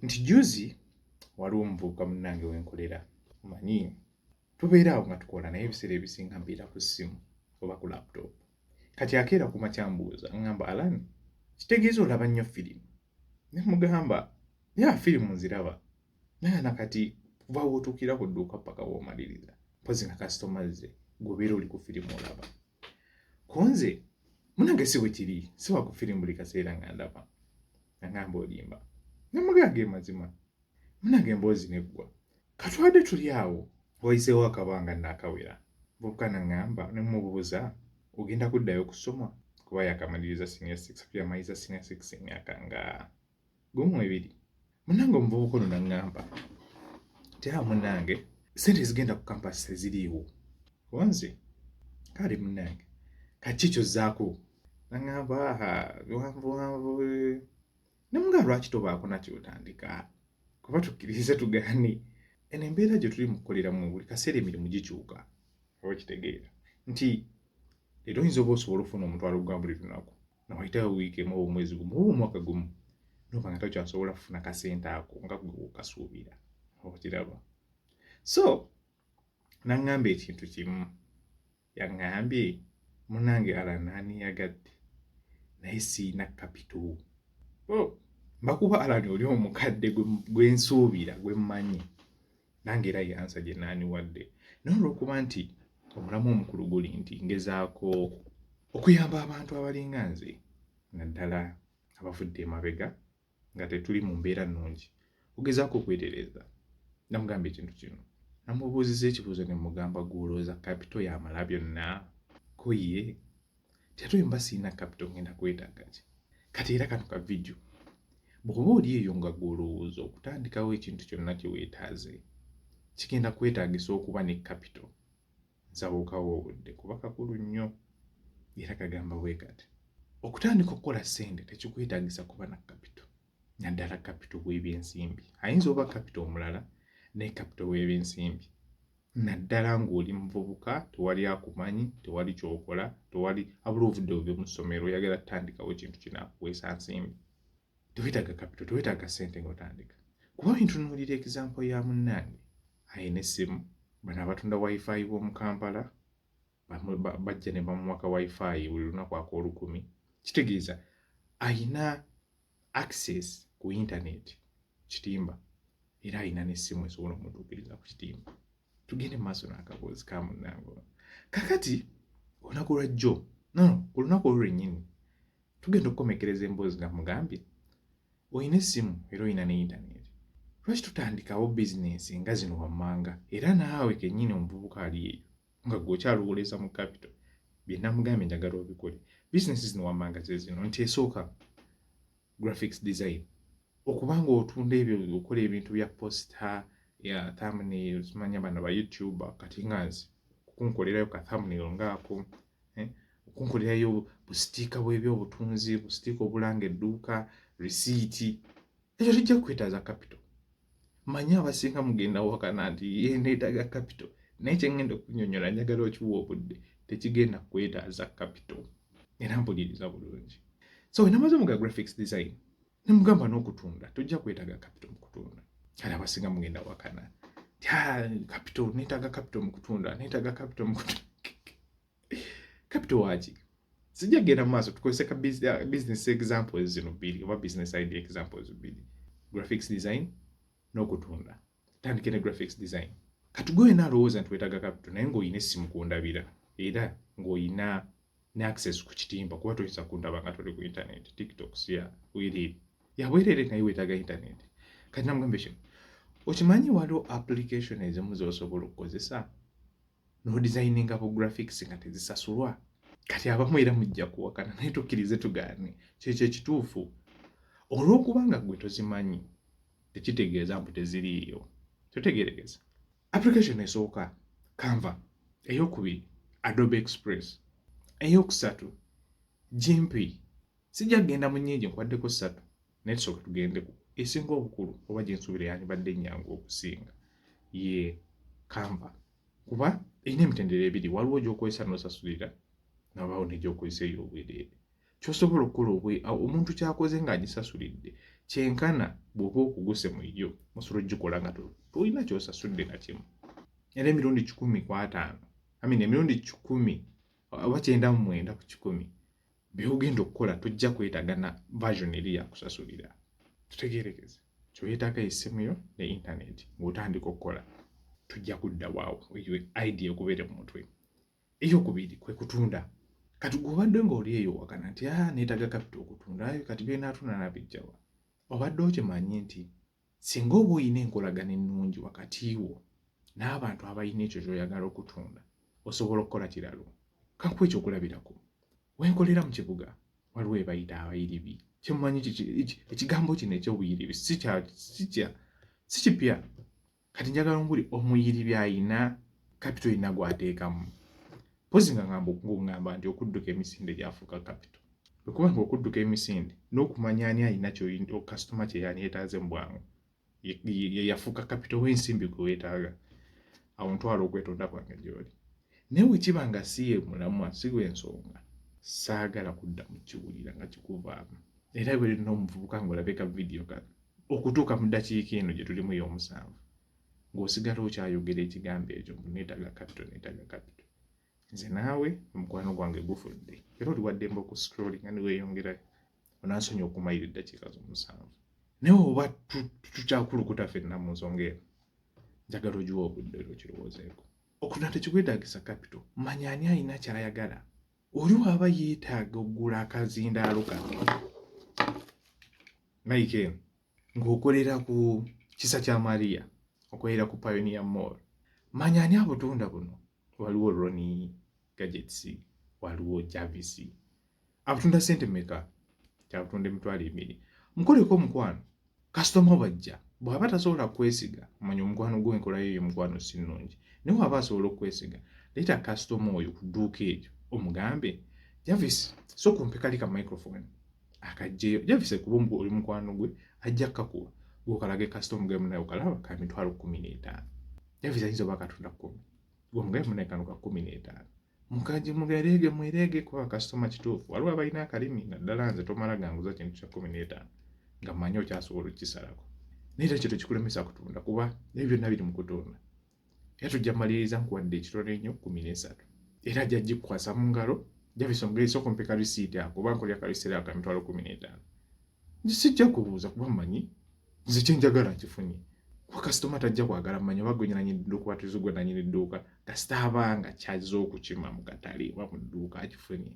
nti juzi waliwo omuvubuka munnange wenkolera omanyi tubeera awo nga tukola naye ebiseera ebisinga mbeera ku ssimu oba ku laptop kati akeera ku makya mbuuza ngamba Alan kitegeeza olaba nnyo firimu ne mugamba ya firimu nziraba naye nakati kuva wootuukira ku dduuka paka w'omaliriza mpozi nga kasitoma ze gwobeera oli ku firimu olaba konze munange si bwe kiri si wa ku firimu buli kaseera nga ndaba nangamba olimba namugage mazima munange emboozi neggwa katwadde tuli awo wayiseewo akabanga naakawera buvuka nangamba nemubuuza ogenda kuddayo kusoma kuba yakamaliriza senior 6 yamaliriza senior 6 emyaka nga gumu ebiri munange omuvubuka ono nangamba tya munange sente zigenda ku kampasi teziriiwo wanze kale munange kaki kyozzaako nangamba wanvu nemuga lwaki tobaako nakyo otandika kuba tukkirize tugaane eno embeera gye tuli mu kukoleramu buli kaseera emirimu gikyuka oba kitegeera nti leero oyinza oba osobola okufuna omutwalo gwa buli lunaku nawayitawo wiiki emu oba omwezi gumu oba omwaka gumu noba nga tokyasobola kufuna kasente ako nga gwe wokasuubira okiraba so naŋŋamba ekintu kimu yaŋŋambye munange alanaani yagadde naye siina kapito mbakuba alani oli omukadde gwe nsuubira gwe mmanyi nange era yansa gye naani wadde naye olw'okuba nti omulamu omukulu guli nti ngezaako okuyamba abantu abalinga nze naddala abavudde emabega nga tetuli mu mbeera nnungi ogezaako okwetereza namugamba ekintu kino namubuuziza ekibuuzo ne mugamba gwolowooza kapito yamala byonna ko ye tyate mba siina kapito ngenda kwetaaga ki kati era kano ka vidiyo bw'oba oli eyo nga gwolowooza okutandikawo ekintu kyonna kye weetaaze kigenda kwetaagisa okuba ne kapito nsabuukawo obudde kuba kakulu nnyo era kagamba bwe kati okutandika okukola ssente tekikwetaagisa kuba na kapito naddala kapito w'ebyensimbi ayinza oba kapito omulala naye kapito w'ebyensimbi naddala ng'oli muvubuka tewali akumanyi tewali kyokola tewali abula ovudde ove mu ssomero oyagala tutandikawo ekintu kinaakuweesa nsimbi tewetaaga kapito tewetaaga ssente ng'otandika kuba bintunuulira example ya munnange ayina essimu bano abatunda wifi b'omu Kampala bajja ne bamuwaka wifi buli lunaku ak'olukumi kitegeeza ayina access ku internet kitimba era ayina n'essimu esobola omutuukiriza ku kitimba tugende maaso n'akaboozi ka munnange kakati olunaku lwajjo ku lunaku olwo lwennyini tugenda okukomekereza emboozi nga mugambye oyina essimu era oyina ne internet lwaki tutandikawo bizinensi nga zino wammanga era naawe kennyini omuvubuka ali eyo nga gw'okyalowoleza mu kapito bye namugambye njagala obikole bizinensi zino wammanga ze zino nti esooka graphics design okubanga otunda ebyo okola ebintu bya poster ya thumbnails manya bana ba YouTuber kati nganzi kunkolerayo ka thumbnail ngaako okunkolerayo busitiika bw'ebyobutunzi busitiika obulanga edduuka risiiti ekyo tujja kukwetaaza kapito manya abasinga mugenda wakana nti neetaaga kapito naye kyengenda okunnyonnyola njagala okiwa obudde tekigenda kwetaaza kapito era mpuliriza bulungi so we namaze muga graphics design nemugamba n'okutunda tujja kwetaaga kapito mu kutunda kale abasinga mugenda wakana kapito neetaaga kapito mu kutunda neetaaga kapito mu kutunda kapito waki sijja kugenda mu maaso tukozesa business examples zino bbiri oba business idea examples bbiri graphics design n'okutunda tandike ne graphics design katugoye naalowooza nti weetaaga kapito naye ng'olina essimu kundabira era ng'olina ne access ku kitimba kuba toyinza kundaba nga toli ku internet tiktok siya bwereere yabwereere naye weetaaga internet kati namugamba kino okimanyi waliwo application ezimu z'osobola okukozesa n'odesigninga bu graphics nga tezisasulwa kati abamu era mujja kuwakana naye tukkirize tugaane kyekyo ekituufu olw'okuba nga gwe tozimanyi tekitegeeza mbu teziriiyo totegeregeza application esooka Canva eyokubiri Adobe Express eyokusatu GIMP sijja kugenda mu nnyingi nkwaddeko 3 naye tusooka tugendeku esinga obukulu oba gye nsuubira yandibadde ennyangu okusinga ye Canva kuba erina emitendera ebiri waliwo gy'okozesa n'osasulira nabaawo n'egyokozesa ey'obwereere ky'osobola okukola omuntu kyakoze ng'agisasulidde kyenkana bw'oba okuguse mu yo osobola ogikola nga tolina ky'osasudde na kimu. Era emirundi 10 ku 5 emirundi 10 oba 99 ku 100 by'ogenda okukola tojja kwetaaga na version eri yakusasulira. Tutegeerekeze ky'oyetaaga essimu yo ne internet ng'otandika okukola tujja kudda waawo eyo idea okubeere mu mutwe. Eyokubiri kwe kutunda. Kati gw'obadde ng'oli eyo wakana nti neetaaga capital okutunda kati byenaatunda nabijjawa. Obadde okimanyi nti singa oba oyina enkolagana ennungi wakati wo n'abantu abalina ekyo ky'oyagala okutunda osobola okukola kiralo. Kankuwa ekyokulabirako. Wenkolera mu kibuga waliwo ebayita abayiribi. Kyemumanyi ekigambo kino eky'obuyiribi si kipya. Kati njagala mbuli omuyiribi ayina capital ina gw'ateekamu. Pozi nga ngamba nti okudduka emisinde gyafuuka capital. Okuba ng'okudduka emisinde n'okumanya ani alina ky'oyinza customer kye yeetaaze mu bwangu yafuuka capital w'ensimbi gwe weetaaga. Awo ntwala okwetonda kwange gy'oli. Naye bwe kiba nga si ye mulamwa si gw'ensonga saagala kudda mu kiwulira nga kikuvaamu. Era bwe lino omuvubuka ng'olabeka vidiyo kano okutuuka mu ddakiika eno gye tulimu y'omusanvu ng'osigala okyayogera ekigambo ekyo neetaaga capital. Nze naawe omukwano gwange gufudde era oli waddemba okuscrollinga ne weeyongerayo onansonyi okumayira eddakiika z'omusanvu. Naye oba tukyakulukuta ffenna mu nsonga eno njagala ogiwa obudde okirowoozeeko. Okutunda tekikwetaagisa capital. Manya ani alina ky'ayagala. Oli waba yeetaaga okugula akazindaalo kano Nike ng'okolera ku kisa kya Maria okolera ku Pioneer Mall. Manya ani abutunda buno. Waliwo Ronnie Gadgets, waliwo Jarvis. Abutunda sente mmeka? Kyabutunda $200. Mukoleko omukwano. Customer bajja. Bw'aba tasobola kwesiga, manya omukwano gw'enkola yeyo omukwano si nnungi. Naye waba asobola okwesiga, leeta customer oyo ku dduuka eryo omugambe, Jarvis, so kumpe kali ka microphone. Akajjeyo. Jarvis kuba oli mukwano gwe ajja kukakuwa. Gwokalage customer gwe munayo kalaba ka $15. Jarvis ayinza oba akatunda 10. Gwomugabe munayo kano ka 15. Mukaji mwerege kwa customer kituufu. Waliwo abalina akalimi naddala nze tomala ganguza kintu kya 15 nga mmanyi okyasobola okukisalako. Naye era kyo kikulemesa kutunda kuba ebyo byonna biri mu kutunda. Era tujja maliriza nkuwadde ekitono ennyo 13. Era ajja gikukwasa mu ngalo Jarvis omugezi okumpe ka receipt ako oba nkolya ka receipt ako $15. Sijja kubuuza kuba mmanyi nze kye njagala nkifunye. Kuba customer tajja kwagala mmanyi oba gwe nyina dduuka watuuze gwe nanyini dduuka kasita abanga kyazza okukima mu katale oba mu dduuka akifunye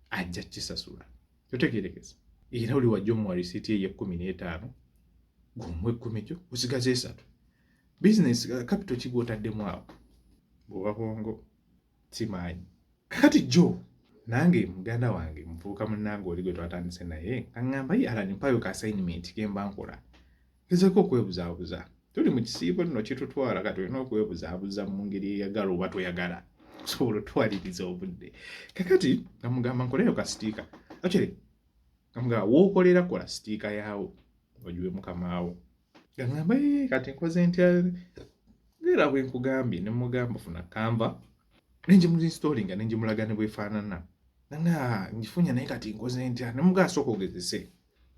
ajja kisasula. Totegeerekeza. Era oli wajja omuwa receipt ye 15 gumuwe 10 kyo osigaze 3. Business capital kigwotaddemu awo bw'oba bwongo simanyi. Kakati jo nange muganda wange muvubuka munnange oli gwe twatandise naye aŋŋamba ye Alan mpayo ka assignment ke mba nkola. Gezaako okwebuzaabuza. Tuli mu kisiibo nno kitutwala kati olina okwebuzaabuza mu ngeri eyagala oba toyagala. Osobola otwaliriza obudde. Kakati nga mugamba nkoleyo ka sitiika. Actually nga mugamba w'okolera kola sitiika yaawo ogiwe mukamaawo. Gangamba kati nkoze ntya era bwe nkugambye ne mugamba funa Canva nengimulinstallinga nengimulaga ne bwefaanana. Nanga ngifunya naye kati nkoze ntya ne mugaasooka ogezese.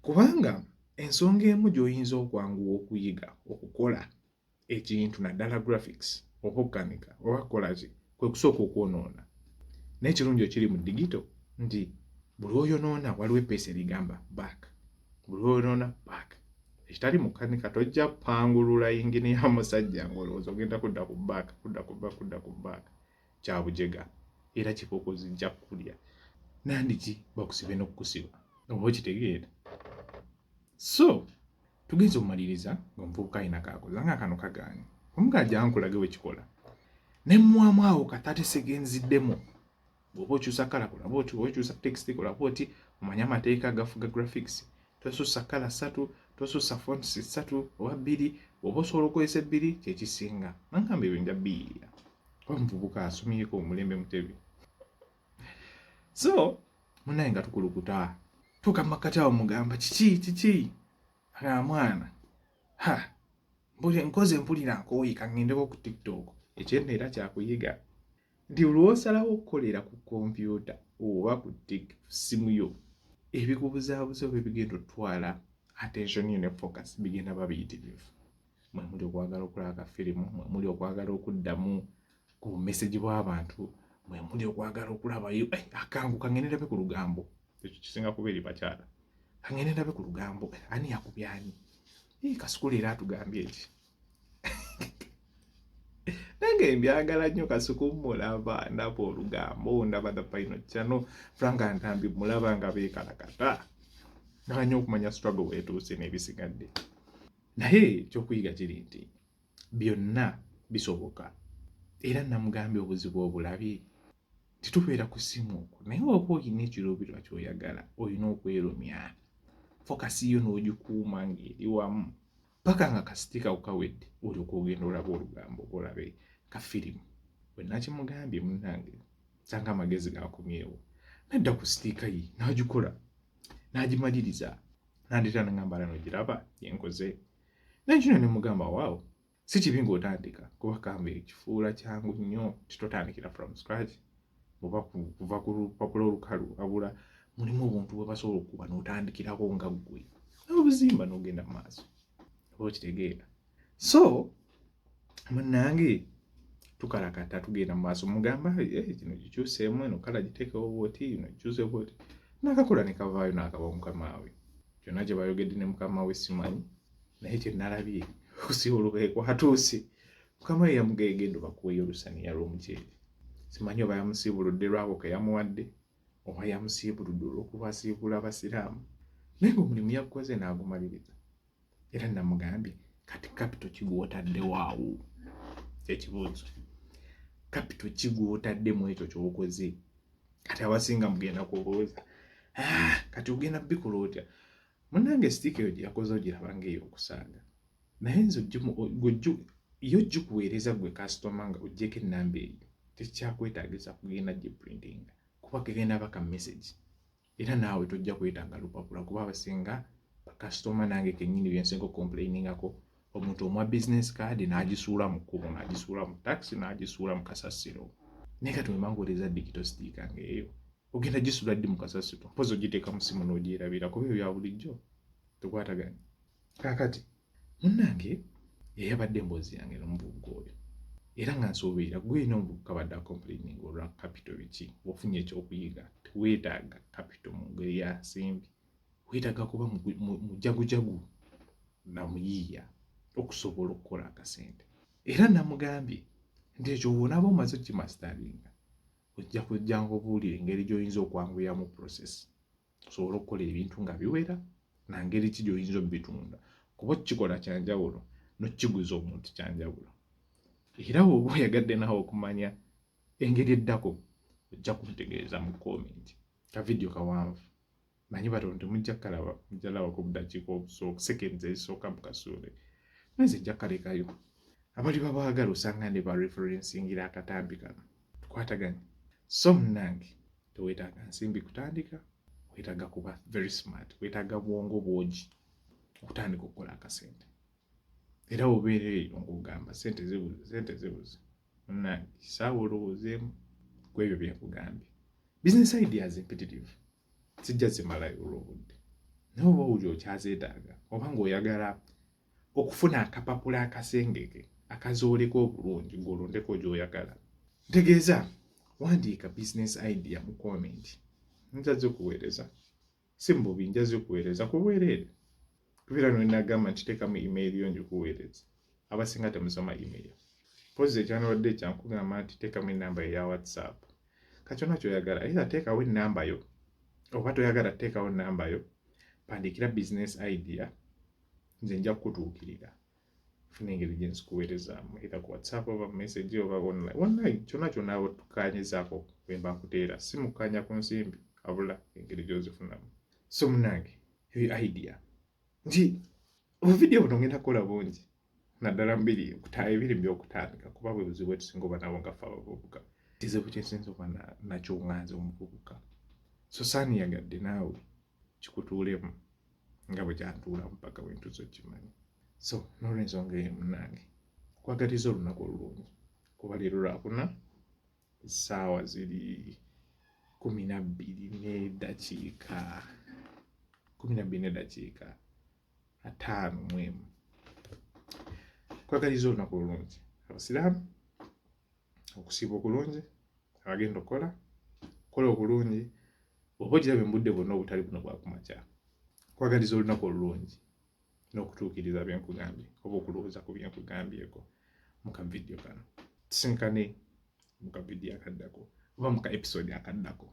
Kubanga ensonga emu gy'oyinza okwanguwa okuyiga okukola ekintu naddala graphics oba okukanika oba kukola ki kwe kusooka okwonoona. Naye ekirungi ekiri mu digito nti buli oyonoona waliwo epeesa erigamba back. Buli oyonoona back. Ekitali mu kukanika tojja pangulula yingini ya musajja ng'olowooza ogenda kudda ku back. Kya bujega. Era kikooko zijja kulya. Nandiki bakusibe n'okukusiba. Oba okitegeera. So, tugenze omumaliriza ng'omuvubuka alina kaakoza nga kano kagaanye. Omuka ajja nkulage bwe kikola. Ne mmwamu awo ka 30 seconds ddemu. Bw'oba okyusa kala kola bw'oti, bw'oba okyusa text kola bw'oti, omanye amateeka agafuga graphics. Tosussa kala 3, tosussa fonts 3 oba 2, bw'oba osobola okukozesa 2 kye kisinga. Nangamba ebyo nja biyiiya. Kuba omuvubuka asomyeko omulembe mutebi. So, munaye nga tukulukuta. Tuuka mu makkati awo mugamba kiki mwana nkoze mpulira nkooyi kaŋŋendeko ku TikTok. Ekyenno era kyakuyiga nti olw'osalawo okukolera ku kompyuta oba ku simu yo ebikubuzaabuza bwe bigenda otwala attention ne focus bigenda babiyitirivu. Mwe muli okwagala okulaba akafirimu, mwe muli okwagala okuddamu ku message bw'abantu, mwe muli okwagala okulabayo akangu kangende ndabe ku lugambo. Ekyo kisinga kuba eri bakyala. Kangende ndabe ku lugambo ani yakubya ani. Kasukulu era atugambye eki. Nange mbyagala nnyo Kasuku mulaba ndaba olugambo ndaba the final channel Frank Antambi mulaba nga beekalakata. Ndaba nnyo okumanya struggle weetuuse n'ebisigadde. Naye ekyokuyiga kiri nti byonna bisoboka. Era namugambye obuzibu obulabye titubeera ku ssimu okwo. Naye oba olina ekiruubirirwa ky'oyagala olina okwerumya. Fokasi yo n'ogikuuma ng'eri wamu. Paka nga kasitika ukawedde olyoka ogenda olaba olugambo olabe kafirimu. Bwe nakimugambye munnange sanga amagezi gakomyewo. Nadda ku sitika ye n'agikola. N'agimaliriza. N'andeeta n'angamba ala n'ogiraba yenkoze. Nakino ne mugamba waawo si kibi ng'otandika kuba kambe ekifuula kyangu nnyo titotandikira from scratch. Oba kuva ku lupapula olukalu wabula mulimu obuntu bwe basobola okuba n'otandikirako nga ggwe. N'obuzimba n'ogenda mu maaso. Okitegeera. So munnange tukalakata tugenda mu maaso mugamba kino kikyuseemu eno kala giteekewo bwoti eno kikyuse bwoti. N'akakola ne kavaayo n'akaba mukama we. Kyonna gye bayogedde ne mukama we simanyi. Naye kye nalabye okusiba olubeeko atuuse. Mukama we yamugegedde bakuweeyo olusaniya lw'omuceere. Simanyi oba yamusiibuludde lwabo ke yamuwadde oba yamusiibuludde olw'okuba asiibula abasiraamu. Naye ng'omulimu yagukoze n'agumaliriza. Era namugambye kati kapito kigwotaddewo awo. Ekibuuzo. Kapito kigwotaddemu ekyo ky'okoze. Kati abasinga mugenda kubuuza. Kati ogenda bikola otya? Munnange sitiika eyo gye yakoze ogiraba ng'ey'okusaaga. Naye nze yo gikuweereza gwe kasitoma nga oggyeko ennamba eyo. Tekyakwetaagisa kugenda giprintinga. Kuba kegenda baka message. Era naawe tojja kwetaaga lupapula kuba abasinga bakasitoma nange kennyini byensinga okomplainingako. Omuntu omwa business card n'agisuula mu kkubo, n'agisuula mu taxi, n'agisuula mu kasasiro. Naye kati wemangooleza digital sticker ng'eyo. Ogenda gisuula ddi mu kasasiro. Mpozi ogiteeka mu simu n'ogirabira kuba ebyo bya bulijjo. Tukwataganye. Kaakati munnange yabadde emboozi yange n'omuvubuka oyo. Era nga nsuubira gwe n'omuvubuka badde complaining olwa capital biki. Ofunye ekyokuyiga teweetaaga capital mu ngeri ya nsimbi. Weetaaga kuba mujagujagu na muyiiya okusobola okukola akasente. Era namugambye nti ekyo bw'onaaba omaze okkimasitaringa ojja kujjanga obuulire engeri gy'oyinza okwanguya mu process. Osobola okukola ebintu nga biwera na ngeri ki gy'oyinza obitunda. Kuba okikola kyanjawulo n'okkiguza omuntu kyanjawulo. Era bw'oba oyagadde nawe okumanya engeri eddako ojja kuntegeeza mu comment. Ka video kawanvu. Manyi batono temujja kalaba mujja laba ku budakiika obusooka seconds ezisooka mu kasuule. Nze nja kalekayo. Abali babaagala osanga ne ba referencingira akatambi kano. Tukwataganye. So munnange teweetaaga nsimbi kutandika. Weetaaga kuba very smart. Weetaaga bwongo bwogi okutandika okukola akasente. Era obeera eyo ng'ogamba sente zibuze. Munnange kisaawe olowoozeemu ku ebyo bye nkugambye. Business ideas impetitive. Sijja zimalayo olw'obudde. Naye oba owuli okyazeetaaga oba ng'oyagala okufuna akapapula akasengeke akazooleko obulungi ng'olondeko gy'oyagala. Ntegeeza wandiika business idea mu comment. Nja zikuweereza. Si mu bubi nja zikuweereza ku bwereere. Kubeera n'onagamba nti teekamu email yo ngikuweereza. Abasinga temusoma email. Pozi ekyanobadde kyankugamba nti teekamu ennamba eya WhatsApp. Kakyonna ky'oyagala era teekawo ennamba yo. Oba toyagala teekawo nnamba yo. Pandikira business idea. Nze nja kukutuukirira. Funa engeri gye nzikuweerezaamu either ku WhatsApp oba message oba online. Online kyonna kyonna tukaanyizaako bwe mba nkuteera. Si mukkaanya ku nsimbi wabula engeri gy'ozifunamu. So munnange eyo idea. Nti obuvidiyo buno ngenda kukola bungi. Naddala ebiri by'okutandika kuba bwe buzibu tusinga oba nabo nga ffe abavubuka. Kizibu kye nsinza oba nakyo nga nze omuvubuka. So saaniyagadde naawe kikutuulemu nga bwe kyantuulamu paka bwe ntuusa okimanyi. So n'olw'ensonga eyo munnange nkwagaliza olunaku olulungi kuba leero Lwakuna essaawa ziri 12 n'eddakiika 5 mwemu. Kwagaliza olunaku olungi abasiraamu, okusiiba okulungi, abagenda kola okulungi, oba ogirabe mbudde bwonna obutali buno bwa kumakya. Kwagaliza olunaku olulungi n'okutuukiriza bye nkugambye oba okulowooza ku bye nkugambyeko mu kavidiyo kano. Tusinkane mu kavidiyo akaddako oba mu ka episode akaddako.